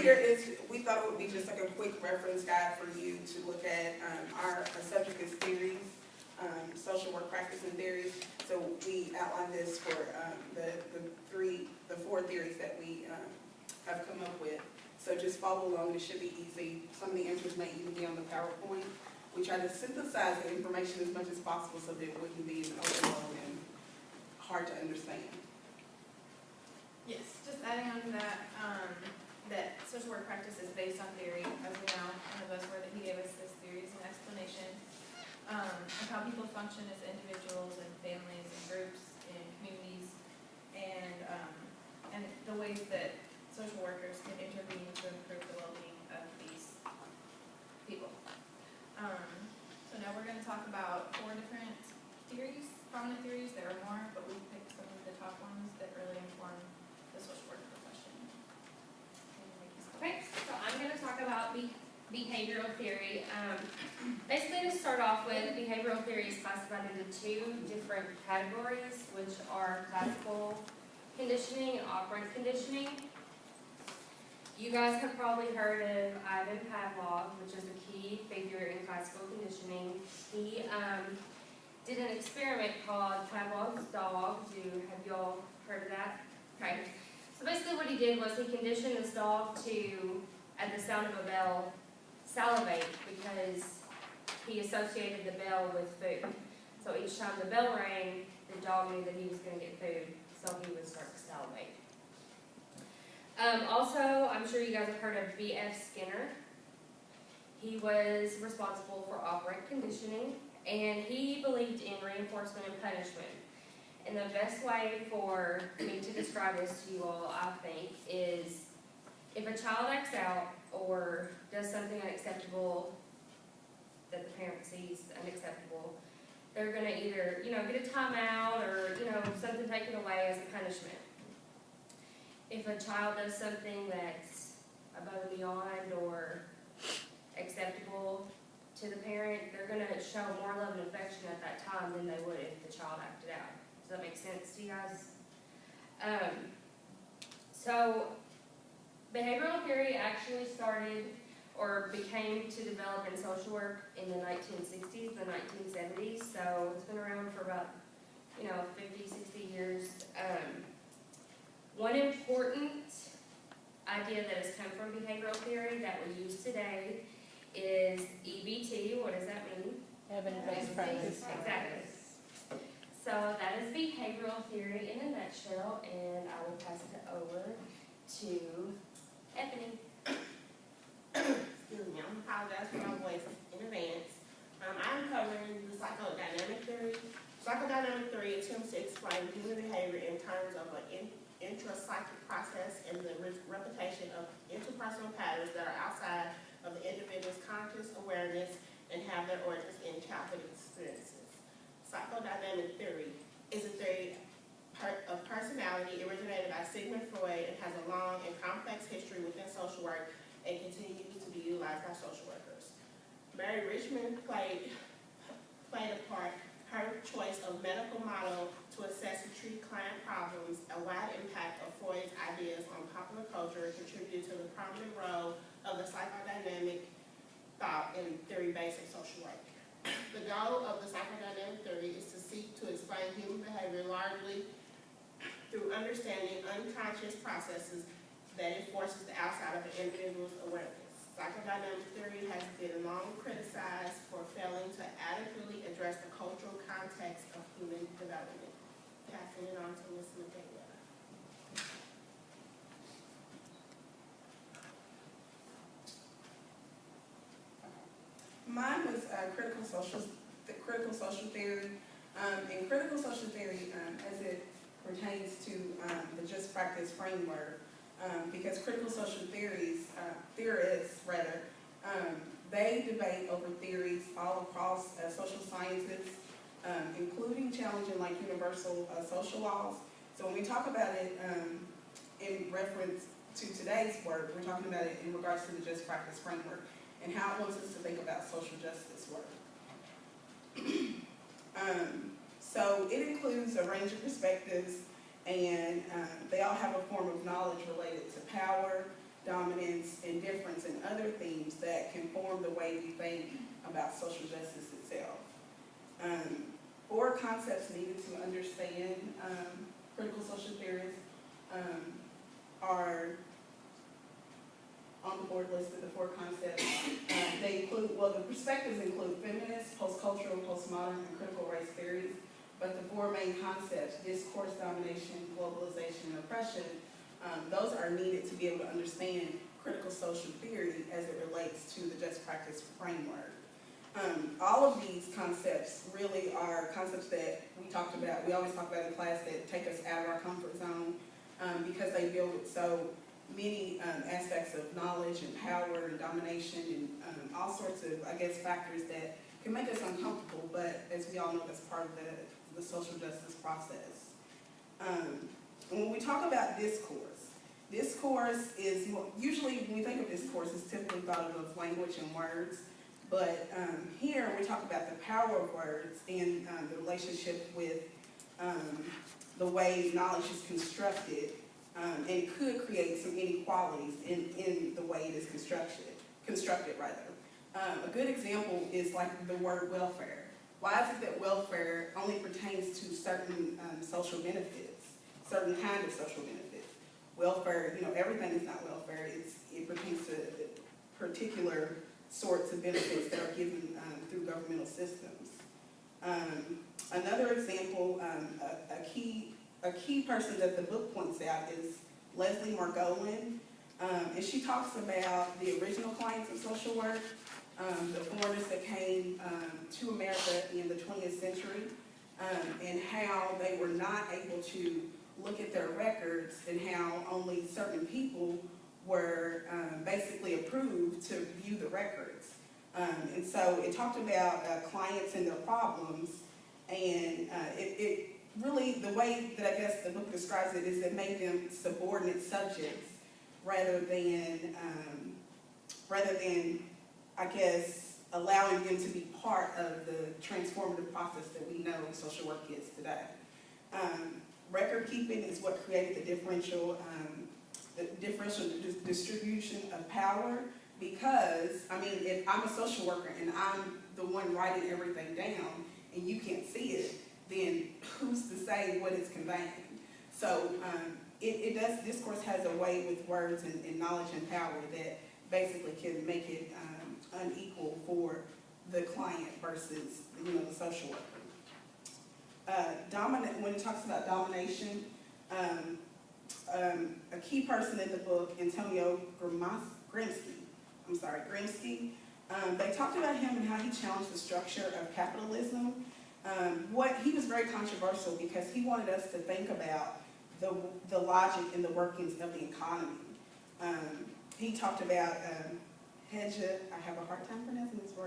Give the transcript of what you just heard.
here is, we thought it would be just like a quick reference guide for you to look at. Our subject is theories, social work practice and theories. So we outlined this for the four theories that we have come up with. So just follow along, it should be easy. Some of the answers may even be on the PowerPoint. We try to synthesize the information as much as possible so that it wouldn't be an overload and hard to understand. Yes, just adding on to that, that social work practice is based on theory, as we know, and the buzzword that he gave us is theories and explanation of how people function as individuals and families and groups and communities, and the ways that social workers can intervene to improve the well-being of these people. So now we're going to talk about four different theories, prominent theories. There are more, but we picked some of the top ones that really inform the social work profession. Okay, so I'm going to talk about behavioral theory. Basically, to start off with, behavioral theory is classified into two different categories, which are classical conditioning and operant conditioning. You guys have probably heard of Ivan Pavlov, which is a key figure in classical conditioning. He did an experiment called Pavlov's dog. Have y'all heard of that? Okay. So basically what he did was he conditioned this dog to, at the sound of a bell, salivate, because he associated the bell with food. So each time the bell rang, the dog knew that he was going to get food, so he would start to salivate. Also, I'm sure you guys have heard of B.F. Skinner. He was responsible for operant conditioning, and he believed in reinforcement and punishment. And the best way for me to describe this to you all, I think, is if a child acts out or does something unacceptable that the parent sees unacceptable, they're going to either, get a timeout or, something taken away as a punishment. If a child does something that's above and beyond or acceptable to the parent, they're going to show more love and affection at that time than they would if the child acted out. Does that make sense to you guys? So behavioral theory actually started or became to develop in social work in the 1960s, the 1970s. So it's been around for about 50, 60 years. One important idea that has come from behavioral theory that we use today is EBT. What does that mean? Evidence-based practice. Exactly. So that is behavioral theory in a nutshell, and I will pass it over to Ebony. Excuse me, I'm going to apologize for my voice in advance. I'm covering the psychodynamic theory. Psychodynamic theory attempts to explain human behavior in terms of an intrapsychic process and the repetition of interpersonal patterns that are outside of the individual's conscious awareness and have their origins in childhood experiences. Psychodynamic theory is a theory of personality originated by Sigmund Freud and has a long and complex history within social work and continues to be utilized by social workers. Mary Richmond played a part. Her choice of medical model to assess and treat client problems, a wide impact of Freud's ideas on popular culture contributed to the prominent role of the psychodynamic thought in theory-based social work. The goal of the psychodynamic theory is to seek to explain human behavior largely through understanding unconscious processes that enforces the outside of an individual's awareness. Psychodynamic theory has been long criticized for failing to adequately address the cultural context of human development. Passing it on to Ms. McDaniel. Mine was critical social theory. In critical social theory, as it pertains to the just practice framework, because critical social theorists, they debate over theories all across social sciences, including challenging like universal social laws. So when we talk about it in reference to today's work, we're talking about it in regards to the just practice framework and how it wants us to think about social justice work. So it includes a range of perspectives, and they all have a form of knowledge related to power, dominance, other themes that can form the way we think about social justice itself. 4 concepts needed to understand critical social theories are on the board listed, the 4 concepts. They include, well, the perspectives include feminist, post-cultural, postmodern, and critical race theories. But the 4 main concepts, discourse, domination, globalization, and oppression, those are needed to be able to understand critical social theory as it relates to the just practice framework. All of these concepts really are concepts that we always talk about in class, that take us out of our comfort zone because they deal with so many aspects of knowledge and power and domination and all sorts of, I guess, factors that can make us uncomfortable, but as we all know, that's part of the social justice process. And when we talk about discourse is, usually when we think of discourse, it's typically thought of language and words, but here we talk about the power of words and the relationship with the way knowledge is constructed, and it could create some inequalities in the way it is constructed rather. A good example is like the word welfare. Why is it that welfare only pertains to certain social benefits, certain kind of social benefits? Welfare, everything is not welfare. It pertains to particular sorts of benefits that are given through governmental systems. Another example, a key person that the book points out is Leslie Margolin, and she talks about the original clients of social work, the foreigners that came to America in the 20th century, and how they were not able to look at their records and how only certain people were basically approved to view the records. And so it talked about clients and their problems, and it really, the way that I guess the book describes it is it made them subordinate subjects rather than I guess, allowing them to be part of the transformative process that we know social work is today. Record keeping is what created the differential distribution of power, because, if I'm a social worker and I'm the one writing everything down and you can't see it, then who's to say what it's conveying? So discourse has a way with words and knowledge and power that basically can make it unequal for the client versus, the social worker. When it talks about domination, a key person in the book, Antonio Gramsci, they talked about him and how he challenged the structure of capitalism. He was very controversial because he wanted us to think about the logic and the workings of the economy. He talked about Hedge, I have a hard time pronouncing this word.